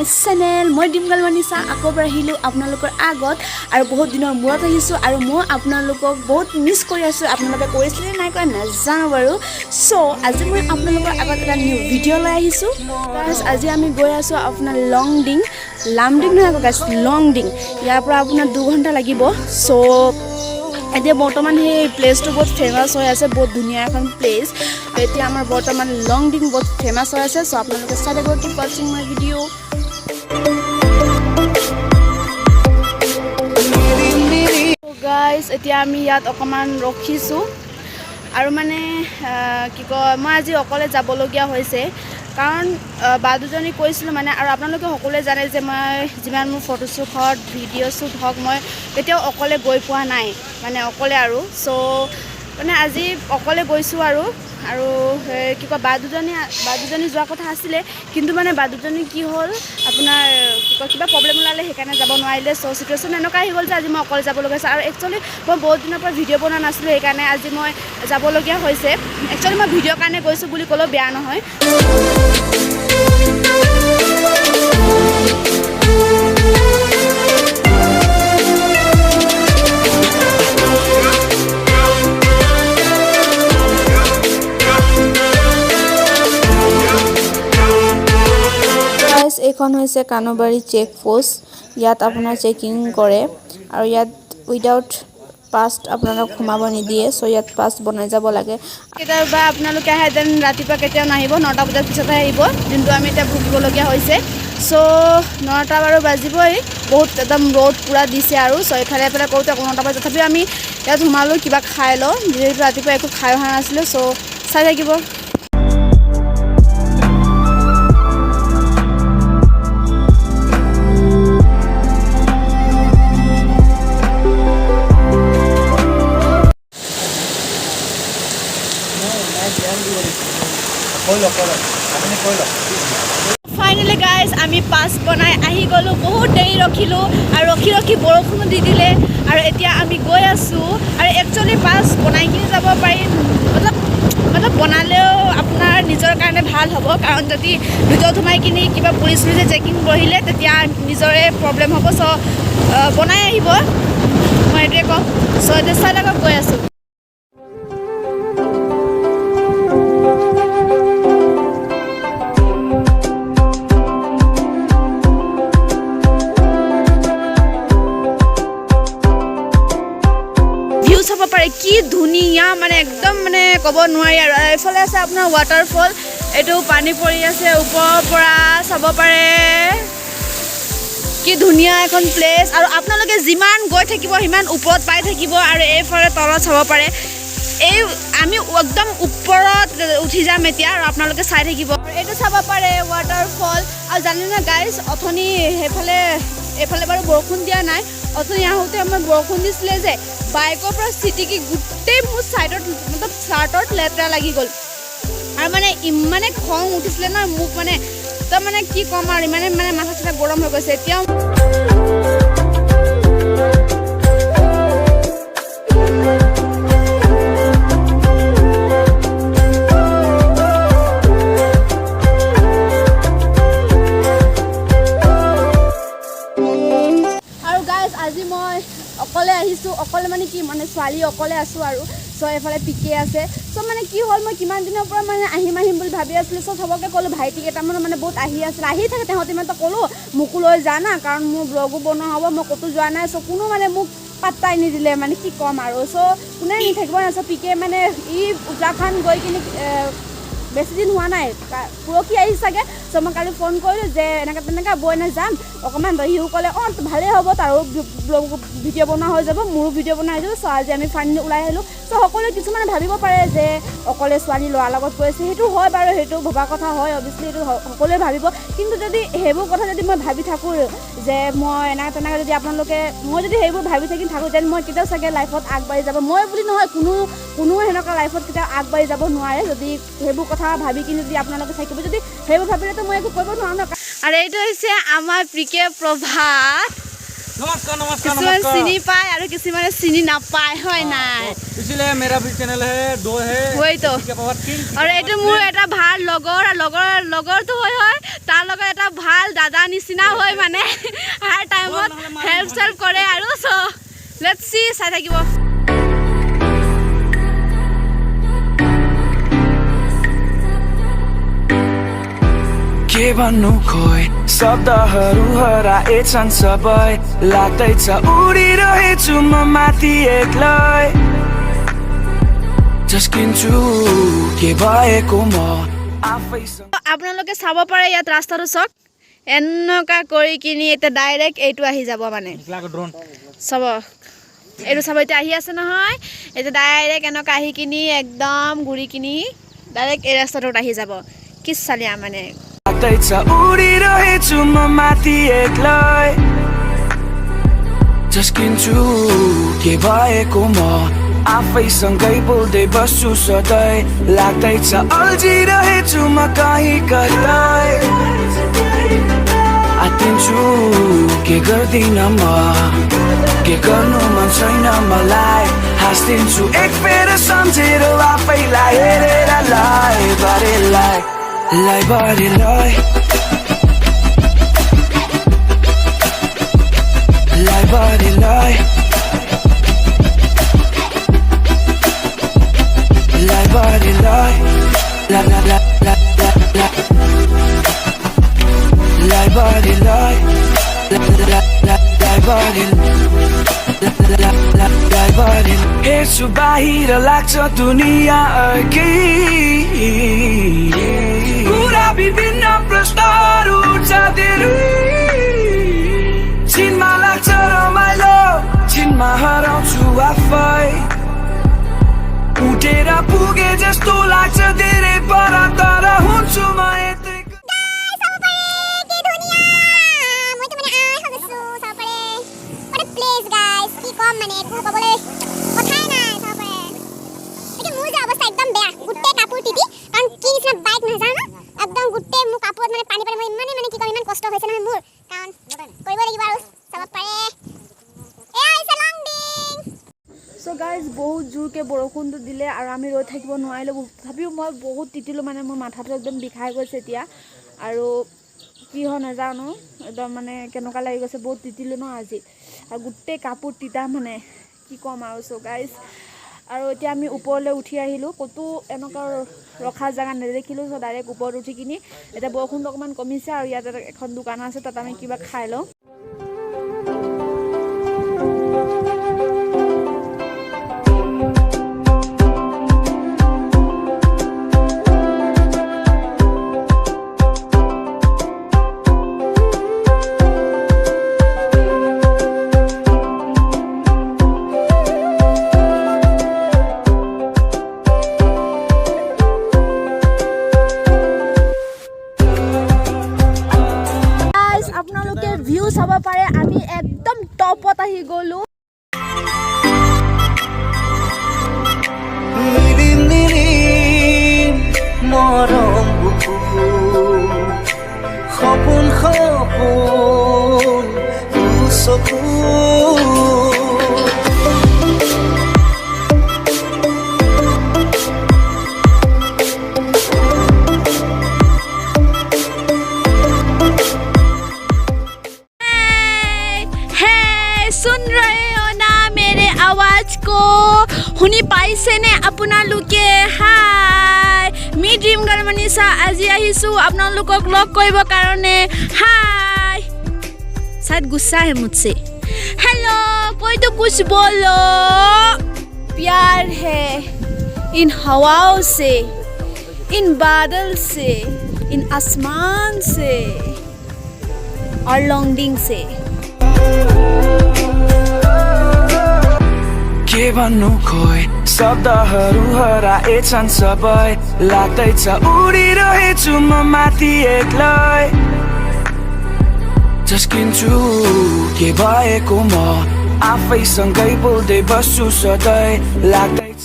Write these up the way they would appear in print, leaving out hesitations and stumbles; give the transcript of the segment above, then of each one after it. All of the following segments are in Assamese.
माय चैनल मैं डिम्पल मनीषा आको আহিলো আপোনালোকৰ আগত আৰু বহুত দিনৰ মূৰত আহিছো আৰু মই আপোনালোকক বহুত মিস কৰি আছো আপোনালোকে কৰিছিলে নাই কৰা নাজানো বাৰু সো আজি মই আপোনালোকৰ আগত এটা নিউ ভিডিও লৈ আহিছো গাইস আজি আমি গৈ আছো আপোনাৰ লংডিং লামডিং নহয় গাইস লংডিং ইয়াৰ পৰা আপোনাৰ 2 ঘণ্টা লাগিব সো এতিয়া বৰ্তমান হে প্লেসটো বহুত ফেমাস হৈ আছে বহুত ধুনিয়া এখন প্লেস এতিয়া আমাৰ বৰ্তমান লংডিং বহুত ফেমাস হৈ আছে সো আপোনালোকে চাই থাকিব কি ওয়াচিং মাই ভিডিও গাইস এতিয়া আমি ইয়াত অকমান ৰখিছো আৰু মানে কি কয় মই আজি অকলে যাব লগিয়া হৈছে কাৰণ বাদুজনী কৈছিল মানে আৰু আপোনালোকে সকলোৱে জানে যে মই যিমান মোৰ ফটো শ্বুট হট ভিডিও শ্বুট হক মই কেতিয়াও অকলে গৈ পোৱা নাই মানে অকলে আৰু সো মানে আজি অকলে গৈছো আৰু কি কয় বাদুজনী যোৱা কথা আছিল কিন্তু মানে বাদুজনী কি হল আপোনাৰ কিবা প্ৰবলেম ওলালে হেকাৰণে যাব নোৱাৰিলে সো সিচুৱেচন এনেকা হৈ গল যে আজি মই অকলে যাব লগা আছে আৰু একচুয়ালি মই বহুত দিনৰ পৰা ভিডিও বনোৱা নাছিলো হেকাৰণে আজি মই যাব লগিয়া হৈছে একচুয়ালি মই ভিডিও কাৰণে গৈছো বুলি কলো বেয়া নহয় এখন হৈছে কানবাৰী চেক পোষ্ট ইয়াত আপোনাৰ চেকিং কৰে আৰু ইয়াত উইদাউট পাস আপোনাক ঘুমাব নিদিয়ে সো ইয়াত পাস বনাই যাব লাগে কেতিয়াবা আপোনালোকে আহে দেন ৰাতিপুৱা কেতিয়াও নাহিব 9টা বজাৰ পিছতহে আহিব কিন্তু আমি এটা ভুগিব লগিয়া হৈছে সো 9টা বাৰু বাজিবই বহুত একদম ৰ'দ পুৰা দিছে আৰু সো এফালে কৰোতে 9টা বজাত তথাপি আমি ইয়াত ঘুমালো কিবা খাই ল যেহেতু ৰাতিপুৱা একো খাই অহা নাছিলে সো চাই থাকিব Finally guys আমি পাস বনাই আহি গলো বহুত দেৰি ৰখিলো আৰু ৰখি বৰষুণ দি দিলে আৰু এতিয়া আমি গৈ আছো আৰু একচুয়ালি পাস বনাই কিনে যাব পাৰিম मतलब বনালেও আপোনাৰ নিজৰ কাৰণে ভাল হ'ব কাৰণ যদি ভিতৰত সোমাই কিনে কিবা পুলিচ চেকিং বহিলে তেতিয়া নিজৰে প্ৰবলেম হ'ব সো বনাই আহিব মই এটোৱে কম সো এতিয়া চাই লাগক গৈ আছো কি ধুনিয়া মানে একদম মানে কব নোৱাৰি আৰু এফালে আছে আপোনাৰ ওয়াটাৰফল এটো পানী পৰি আছে ওপৰৰ পৰা চাব পাৰে কি ধুনিয়া এখন প্লেস আৰু আপোনালোকে যিমান গৈ থাকিব হিমান ওপৰত পাই থাকিব আৰু এফালে তলত চাব পাৰে এই আমি একদম ওপৰত উঠি যাম এতিয়া আৰু আপোনালোকে চাই থাকিব এটো চাব পাৰে ওয়াটাৰফল আৰু জানেন না গাইস অথনি এফালে বাৰু বৰষুণ দিয়া নাই অথনি আহোতে আমাৰ বৰষুণ দিছিলে যে বাইকৰ পৰা সিটিকি গুটেই মোৰ সাইডত मतलब চাৰ্টত লেটৰা লাগি গল আৰু মানে ইমানে খং উঠিছিলে না মুখ মানে তো মানে কি কম আৰু মানে মাথা চাটা গৰম হৈ গৈছে এতিয়া অকলে মানে কি মানে ছোৱালী অকলে আছো আৰু সো এফালে পিকে আছে সো মানে কি হল মই কিমান দিনৰ পৰা মানে আহিম বুলি ভাবি আছিলো সো সবকে কলো ভাইটি কেইটামান মানে বহুত আহি আছিল আহি থাকে তেহতি মানে তো কলো মুকু লৈ যা না কাৰণ মোৰ ব্লগো বনোৱা হ'ব মই কতো যোৱা নাই সো কোনো মানে মোক পাত্তাই নিদিলে মানে কি কম আৰু সো কোনে নি থাকিব না সো পিকে মানে ই উত্তৰাখণ্ড গৈ কিনে বেছি দিন হোৱা নাই পুৰকি আহি সাগে সো মই কালি ফোন কৰিলো যে এনেকা বই না যাম অকমান দহিও কলে ভালে হ'ব তাৰো ভিডিও বনোৱা হৈ যাব মোৰো ভিডিও বনাই যাব সো আজি আমি ফাইনেলি ওলাই আহিলো সো সকলো কিছুমানে ভাবিব পাৰে যে অকলে ছোৱালী লোৱাৰ লগত কৈছে হেতু হয় বাৰু হেতু ভবা কথা হয় অবভিয়াসলি হেতু সকলোৱে ভাবিব কিন্তু যদি হেবোৰ কথা যদি মই ভাবি থাকো যে মই এনেকা যদি আপোনালোকে মই যদি হেবোৰ ভাবি থাকো যেন মই কেতিয়াও সাগে লাইফত আগবাঢ়ি যাব মই বুলি নহয় কোনো হেনকা লাইফত কেতিয়াও আগবাঢ়ি যাব নোৱাৰে যদি হেবোৰ কথা ভাবি কিনে যদি আপোনালোকে থাকিব যদি হেবোৰ ভাবিলে তো মই একো কৰিব নোৱাৰো না আৰু এইটো হৈছে আমাৰ প্ৰিকে প্ৰভাত नमस्कार नमस्कार किसी सिनी पाए और किसी मैंने सिनी ना पाए हो ना इसलिए मेरा भी चैनल है दो है वही तो और ये तो मुझे ऐटा भार लगोर तो होय तार लगे ऐटा এটা ভাল দাদা নিচিনা হয় মানে হাৰ টাইমত হেল্প সেল্প কৰে আৰু সো লেটস সি চাই থাকিব के भन्नु खोइ शब्दहरू हराएछन् सबै लाग्दैछ उडिरहेछु म माथि एक्लै झस्किन्छु के भएको म आफैसँग আপোনালোকে চাব পাৰে ইয়াত ৰাস্তাটো চক এনেকা কৰি কিনি এটা ডাইৰেক্ট এইটো আহি যাব মানে ड्रोन চাব এইটো চাব এতিয়া আহি আছে নহয় এটা ডাইৰেক্ট এনেকা আহি কিনি একদম ঘূৰি কিনি ডাইৰেক্ট এই ৰাস্তাটোত আহি যাব কি চালিয়া মানে लाग्दैछ उडिरहेछु म माथि एक्लै झस्किन्छु के भएको म आफैसँगै बोल्दै बस्छु सधैँ लाग्दैछ अल्झिरहेछु म कहीँ कतै आतिन्छु के गर्दिन म के गर्नु मन छैन मलाई हाँस्दिन्छु एक फेर सम्झेर आफैलाई हेरेर लाई बारेलाई लाई बारेलाई लाई बारेलाई लाई बारेलाई la la la la la la लाई बारेलाई la la la लाई बारेलाई हेर्छु बाहिर लाग्छ दुनिया अर्कै पुरा विभिन्न प्रश्नहरू उठ्छ धेरै छिनमा लाग्छ रमाइलो छिनमा हराउँछु आफै उठेर पुगे जस्तो लाग्छ धेरै पर तर हुन्छु म यतै So guys, बहुत जोर के बरखुणটো দিলে আৰু আমি ৰৈ থাকিব নোৱাৰিলো তথাপিও মই বহুত তিতিলো মানে মোৰ মাথাটো একদম বিষাই গৈছে এতিয়া আৰু কি হয় নাজানো একদম মানে কেনেকুৱা লাগি গৈছে বহুত তিতিলো ন আজি আৰু গুটে কাপোৰ তিতা মানে কি কম আৰু সো গাইস আৰু এতিয়া আমি ওপৰলৈ উঠি আহিলো কতো এনেকা ৰখা জায়গা নেদেখিলো সো ডাইৰেক্ট ওপৰত উঠি কিনি এটা বৰখুণটো অকমান কমিছে আৰু ইয়াত এখন দোকান আছে তাত আমি কিবা খাই লওঁ ভিউ চাব পাৰে আমি একদম টপত আহি গলো নিৰিম নিৰিম মৰম সপোন সপোন চকু सुन रहे हो ना मेरे आवाज को हुनी पाइसे ने আপোনালোকে हाय मी ड्रीम गर्ल मनीषा আজি আহিছো আপোনালোকক লগ কৰিব কাৰণে हाय शायद गुस्सा है मुझसे हेलो कोई तो कुछ बोलो प्यार है इन हवाओं से इन बादल से इन आसमान से और लॉन्गडिंग से के भन्नु खोइ शब्दहरू हराएछन् सबै लाग्दैछ उडिरहेछु म माथि एक्लै झस्किन्छु के भएको म आफैसँगै बोल्दै बस्छु सधैँ लाग्दैछ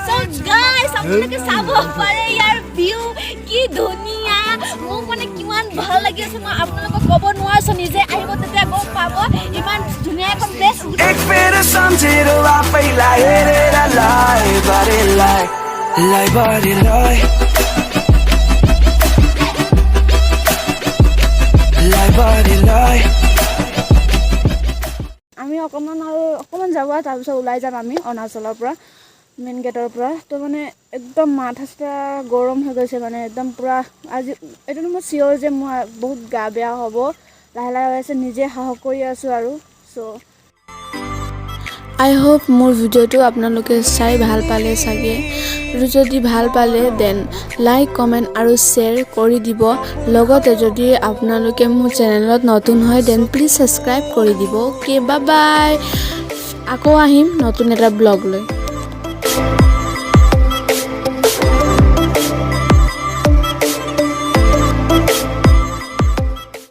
So guys, আপোনালোকে চাব পাৰে ইয়াৰ ভিউ কি ধুনীয়া মোক মানে কিমান ভাল লাগি আছে মই আপোনালোকক ক'ব নোৱাৰছো নিজে আহিব তেতিয়া গম পাব ইমান ধুনীয়া এখন প্লেস एक फेर सम्झेर आफैलाई हेरेर लाई बारेलाई लाई बारेलाई body like. আমি অকমান যাব তাৰপিছত ওলাই যাম আমি অৰুণাচলৰ পৰা মেইন গেটৰ পৰা তো মানে একদম মাথা চাথা গৰম হৈ গৈছে মানে একদম পুৰা আজি এইটো মই চিয়ৰ যে মোৰ বহুত গা বেয়া হ'ব লাহে লাহে হৈ আছে নিজে সাহস কৰি আছোঁ আৰু চ' আই হোপ মোৰ ভিডিঅ'টো আপোনালোকে চাই ভাল পালে চাগে আৰু যদি ভাল পালে দেন লাইক কমেণ্ট আৰু শ্বেয়াৰ কৰি দিব লগতে যদি আপোনালোকে মোৰ চেনেলত নতুন হয় দেন প্লিজ ছাবস্ক্ৰাইব কৰি দিব অ'কে বাই বাই আকৌ আহিম নতুন এটা ব্লগ লৈ